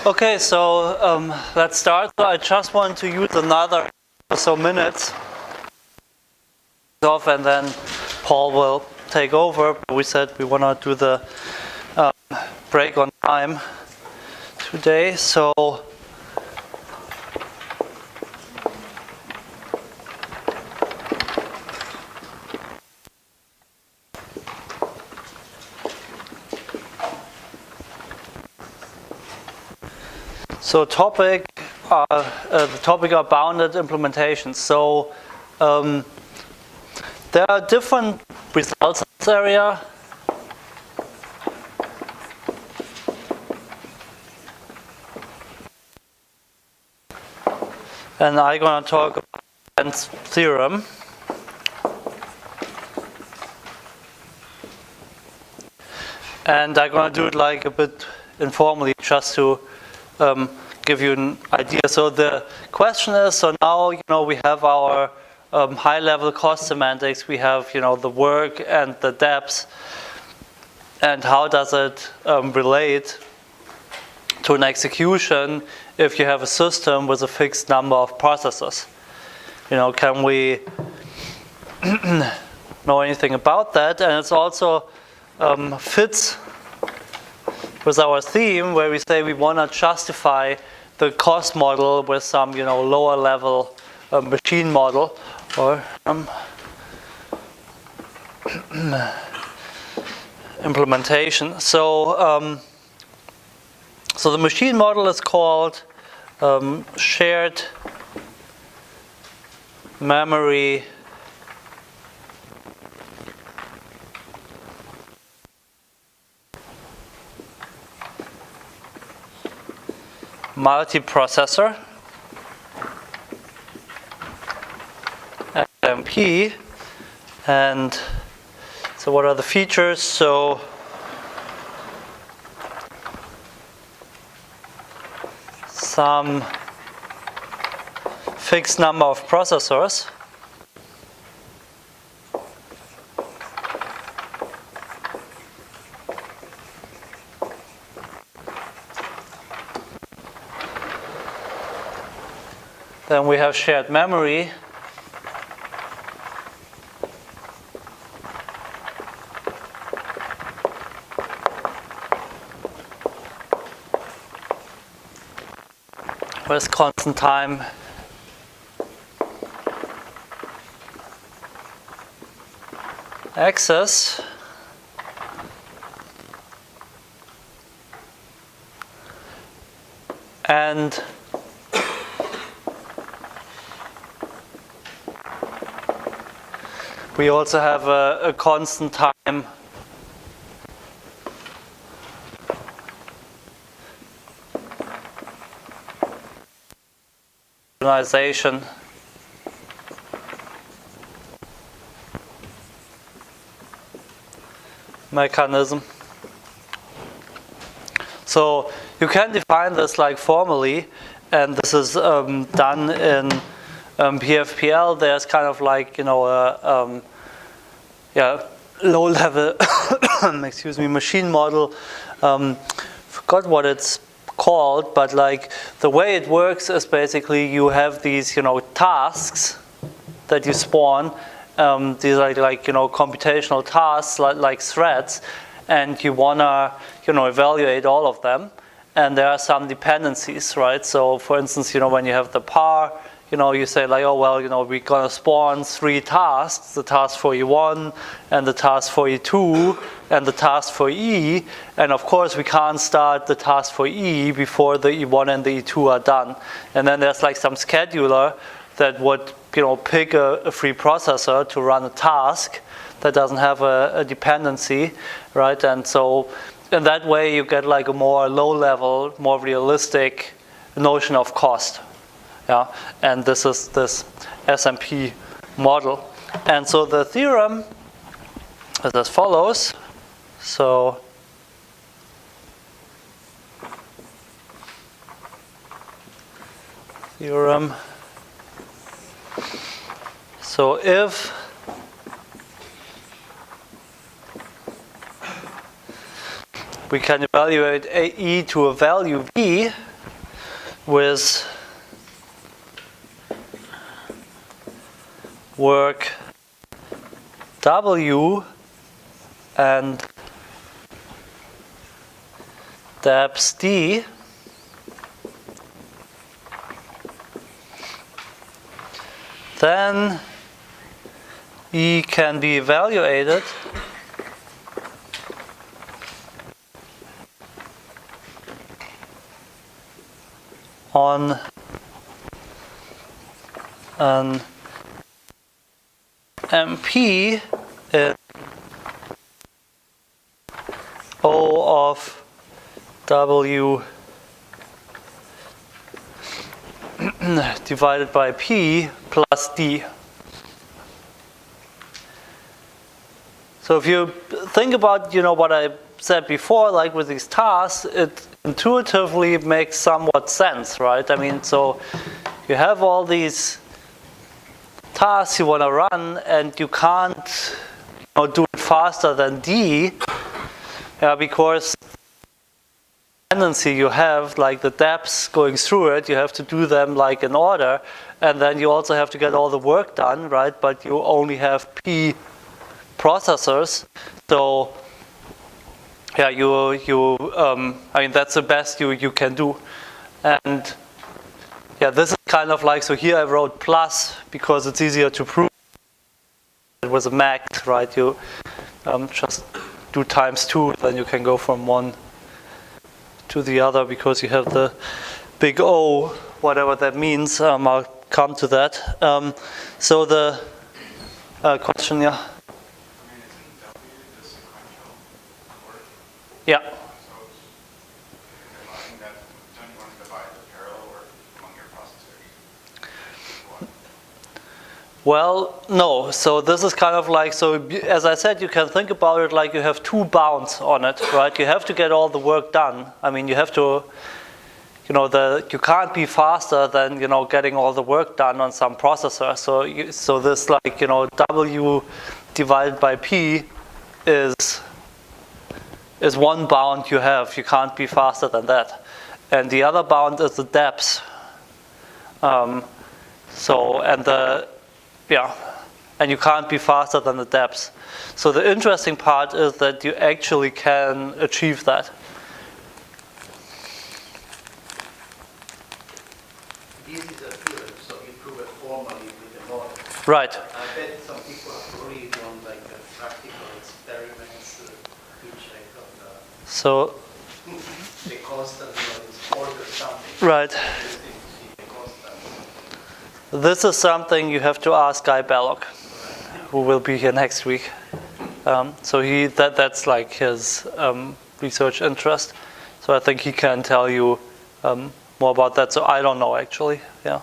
Okay, so let's start. So I just want to use another minutes off, and then Paul will take over. We said we want to do the break on time today, so the topic are bounded implementations. So there are different results in this area. And I'm going to talk about Lenz's theorem. And I'm going to do it like a bit informally, just to give you an idea. So the question is, so now we have our high-level cost semantics. We have the work and the depth, and how does it relate to an execution if you have a system with a fixed number of processors? Can we know anything about that? And it's also fits with our theme, where we say we want to justify the cost model with some lower level machine model or implementation. So so the machine model is called shared memory multiprocessor, SMP. And so what are the features? So some fixed number of processors, then we have shared memory, with constant time access, and we also have a constant time synchronization mechanism. So you can define this like formally, and this is done in PFPL. There's kind of like low level machine model. Forgot what it's called, but like the way it works is basically you have these tasks that you spawn. These are like computational tasks like threads, and you wanna evaluate all of them, and there are some dependencies, right? So for instance, when you have the par, you say like, oh well, we're gonna spawn 3 tasks: the task for E1, and the task for E2, and the task for E. And of course, we can't start the task for E before the E1 and the E2 are done. And then there's like some scheduler that would pick a free processor to run a task that doesn't have a dependency, right? And so in that way, you get like a more low-level, more realistic notion of cost. Yeah, and this is this SMP model. And so the theorem is as follows. So theorem. So if we can evaluate E to a value V, with work W and depth D, then E can be evaluated on an MP in O of W divided by P plus D. So if you think about, what I said before, like with these tasks, it intuitively makes somewhat sense, right? I mean, so you have all these tasks you want to run, and you can't do it faster than D, because the tendency you have, like the depths going through it, you have to do them like in order, and then you also have to get all the work done, right? But you only have P processors, so I mean, that's the best you can do. And this is kind of like, so here I wrote plus because it's easier to prove. It was a max, right? You just do times 2, then you can go from one to the other because you have the big O, whatever that means. I'll come to that. So the question, yeah. Yeah. Well, no. So this is kind of like, so as I said, you can think about it like you have 2 bounds on it, right? You have to get all the work done. I mean, you have to, you can't be faster than, getting all the work done on some processor. So this like, W divided by P is one bound you have. You can't be faster than that. And the other bound is the depth. And you can't be faster than the depth. So the interesting part is that you actually can achieve that. This is a theorem, so you prove it formally with the model. Right. I bet some people have agreed on like the practical experiments, which I got So the constant is order something. right. This is something you have to ask Guy Belloc, who will be here next week. So that's like his research interest. So I think he can tell you more about that. So I don't know actually. Yeah.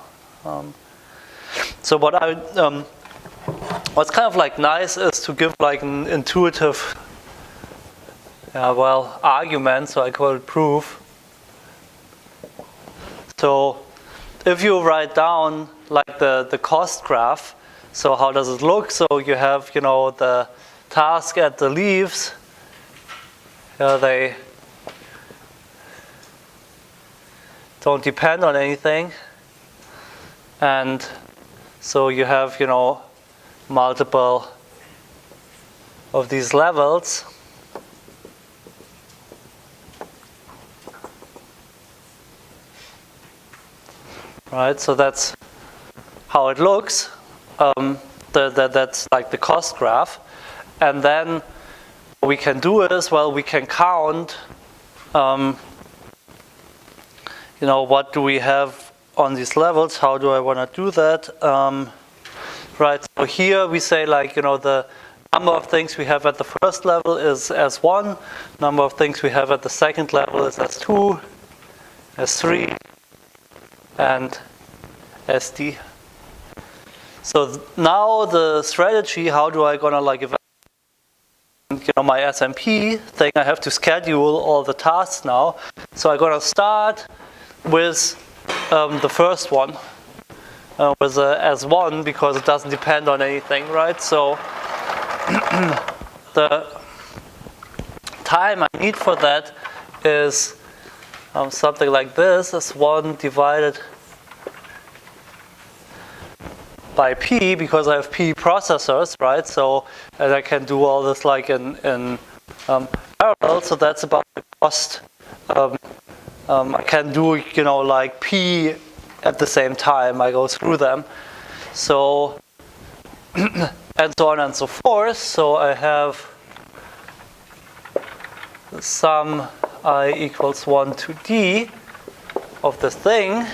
So what's kind of like nice is to give like an intuitive, argument. So I call it proof. So if you write down like the cost graph, so how does it look? So you have, the task at the leaves. They don't depend on anything. And so you have, multiple of these levels. Right, so that's how it looks. That's like the cost graph. And then what we can do is, we can count, what do we have on these levels? How do I want to do that? Right, so here we say like, the number of things we have at the first level is S1. Number of things we have at the second level is S2, S3, and SD. So now the strategy, how do I gonna like evaluate my SMP thing? I have to schedule all the tasks now. So I'm gonna start with the first one, with a S1 because it doesn't depend on anything, right? So the time I need for that is something like this is 1 divided by P, because I have P processors, right? So, and I can do all this like in parallel, so that's about the cost. I can do, like P at the same time, I go through them. So, and so on and so forth. So I have the sum I equals 1 to D of this thing,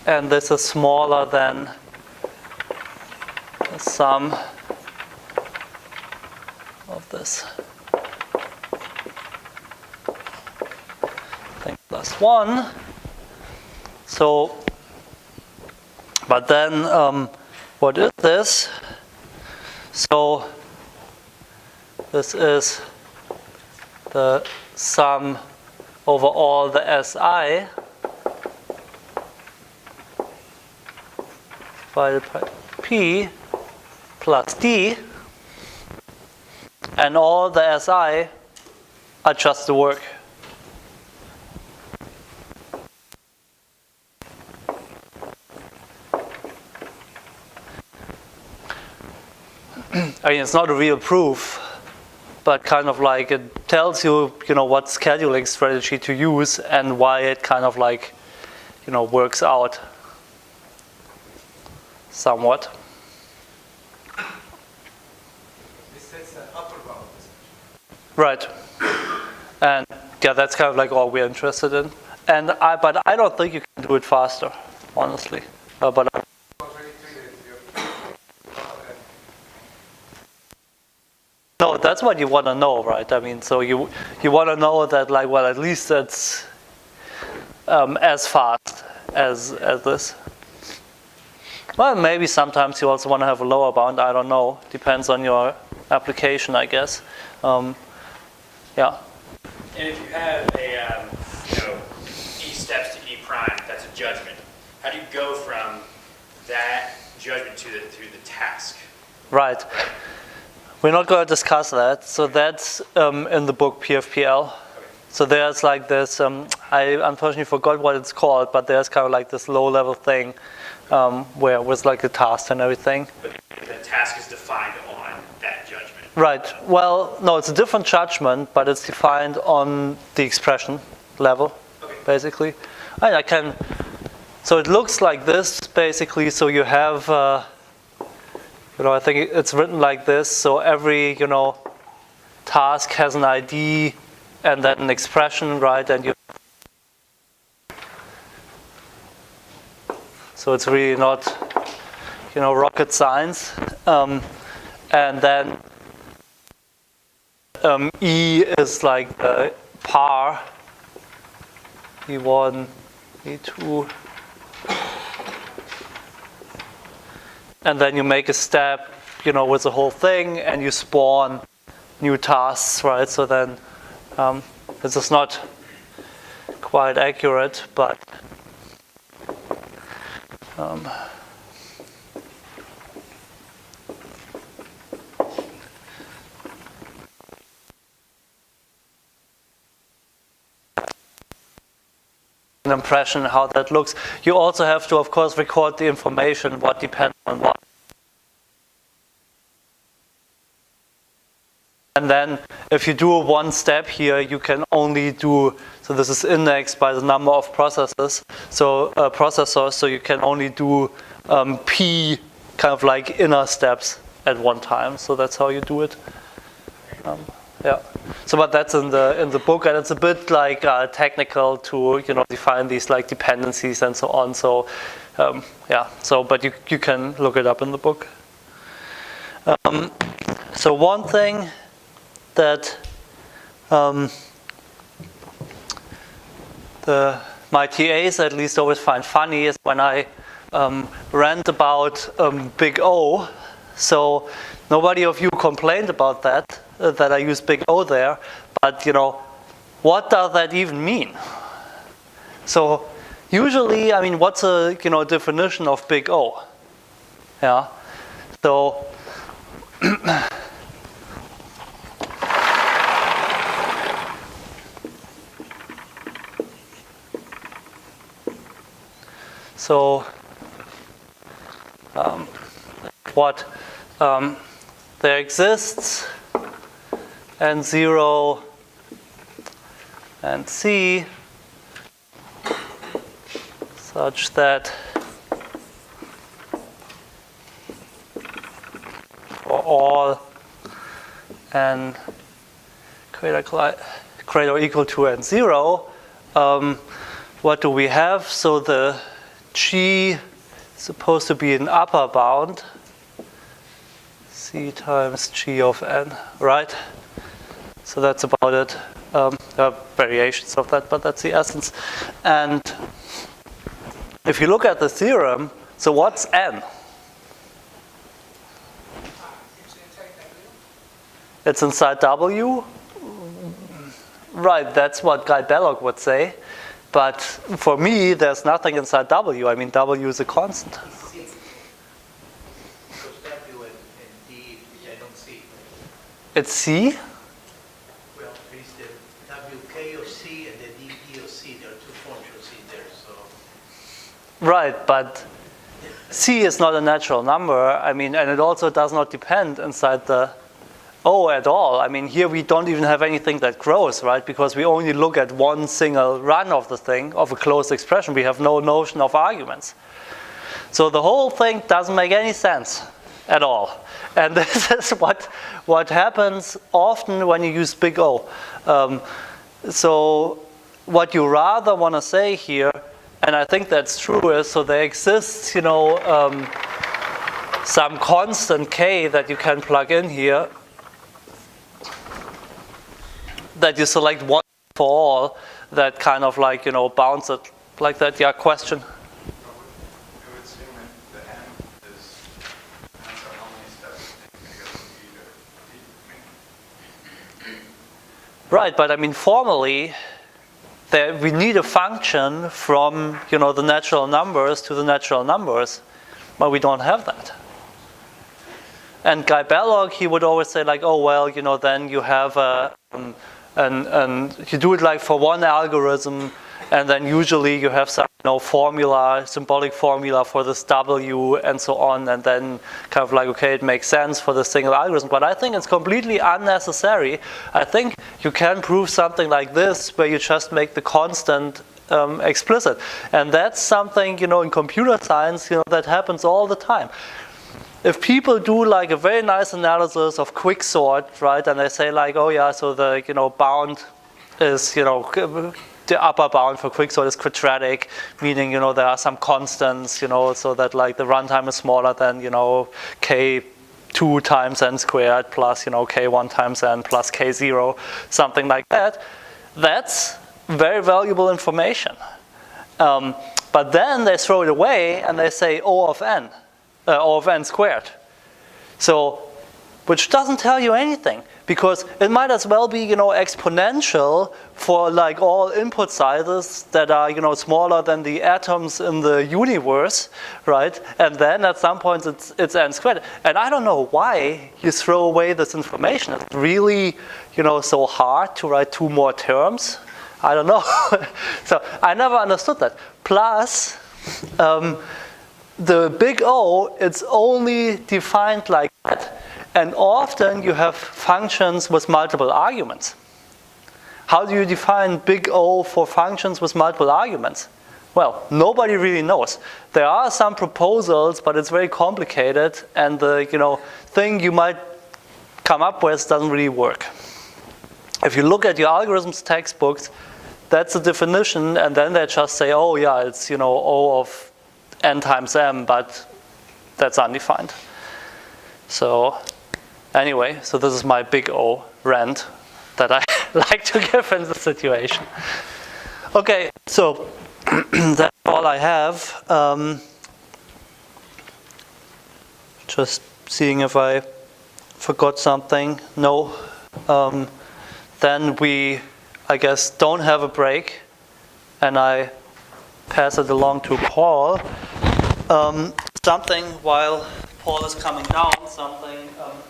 and this is smaller than the sum of this thing plus 1. So, but then what is this? So this is the sum over all the SI divided by P plus D, and all the SI are just the work. I mean, it's not a real proof, but kind of like it tells you, what scheduling strategy to use and why it kind of like, works out somewhat. This sets an upper bound. Right. And yeah, that's kind of like all we're interested in. But I don't think you can do it faster, honestly. No, that's what you want to know, right? I mean, so you want to know that, like, well, at least it's as fast as this. Well, maybe sometimes you also want to have a lower bound. I don't know. Depends on your application, I guess. Yeah. And if you have a E steps to E prime, that's a judgment. How do you go from that judgment to the task? Right. We're not going to discuss that. So that's in the book PFPL. So there's like this, I unfortunately forgot what it's called, but there's kind of like this low-level thing where it was like the task and everything. But the task is defined on that judgment. Right. Well, no, it's a different judgment, but it's defined on the expression level, basically. And I can. So it looks like this, basically. So you have, I think it's written like this. So every, task has an ID and then an expression, right? And so it's really not, rocket science. And then E is like the par, E1, E2. And then you make a step, with the whole thing, and you spawn new tasks, right? So then this is not quite accurate, but an impression how that looks. You also have to, of course, record the information, what depends on what. And then if you do one step here, you can only do, so this is indexed by the number of processors, so you can only do P kind of like inner steps at one time. So that's how you do it. Yeah. So, but that's in the book, and it's a bit like technical to define these like dependencies and so on. So, yeah. So, but you can look it up in the book. So one thing that my TAs at least always find funny is when I rant about big O. So nobody of you complained about that I use big O there, but what does that even mean? So usually, I mean, what's a definition of big O? Yeah. So So what there exists and 0 and C such that for all n greater or equal to n 0, what do we have? So the G is supposed to be an upper bound, C times G of n, right? So that's about it. There are variations of that, but that's the essence. And if you look at the theorem, so what's n? It's inside W? Right, that's what Guy Bellog would say. But for me, there's nothing inside W. I mean, W is a constant. Because W and D, I don't see. It's C? Well, there is the WK of C and the DE of C. There are two functions in there, so. Right, but C is not a natural number. I mean, and it also does not depend inside the O at all. I mean, here we don't even have anything that grows, right? Because we only look at one single run of the thing, of a closed expression. We have no notion of arguments. So the whole thing doesn't make any sense at all. And this is what happens often when you use big O. So what you rather want to say here, and I think that's true, is so there exists, you know, some constant K that you can plug in here, that you select one for all, that kind of like, you know, bounds it like that. Yeah, question? It would seem that the n is, depends on how many steps it goes from E to D. Right, but I mean, formally, we need a function from, you know, the natural numbers to the natural numbers, but we don't have that. And Guy Bellog, he would always say like, oh, well, you know, then you have and you do it like for one algorithm, and then usually you have some, you know, formula, symbolic formula for this W and so on, and then kind of like, okay, it makes sense for the single algorithm. But I think it's completely unnecessary. I think you can prove something like this where you just make the constant explicit. And that's something, you know, in computer science, you know, that happens all the time. If people do like a very nice analysis of quicksort, right, and they say like, oh yeah, so the, you know, bound is, you know, the upper bound for quicksort is quadratic, meaning, you know, there are some constants, you know, so that like the runtime is smaller than, you know, k2 times n squared plus, you know, k1 times n plus k0, something like that. That's very valuable information. But then they throw it away and they say O of n. O of n squared. So, which doesn't tell you anything, because it might as well be, you know, exponential for like all input sizes that are, you know, smaller than the atoms in the universe, right? And then at some point it's n squared. And I don't know why you throw away this information. It's really, you know, so hard to write two more terms. I don't know. So I never understood that. Plus, the big O, it's only defined like that. And often you have functions with multiple arguments. How do you define big O for functions with multiple arguments? Well, nobody really knows. There are some proposals, but it's very complicated, and the, you know, thing you might come up with doesn't really work. If you look at your algorithms textbooks, that's the definition, and then they just say, oh yeah, it's, you know, O of n times m, but that's undefined. So anyway, so this is my big O rant that I like to give in the situation. Okay, so that's all I have. Just seeing if I forgot something. No. Then we, I guess, don't have a break, and I pass it along to Paul. Something while Paul is coming down, something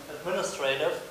administrative.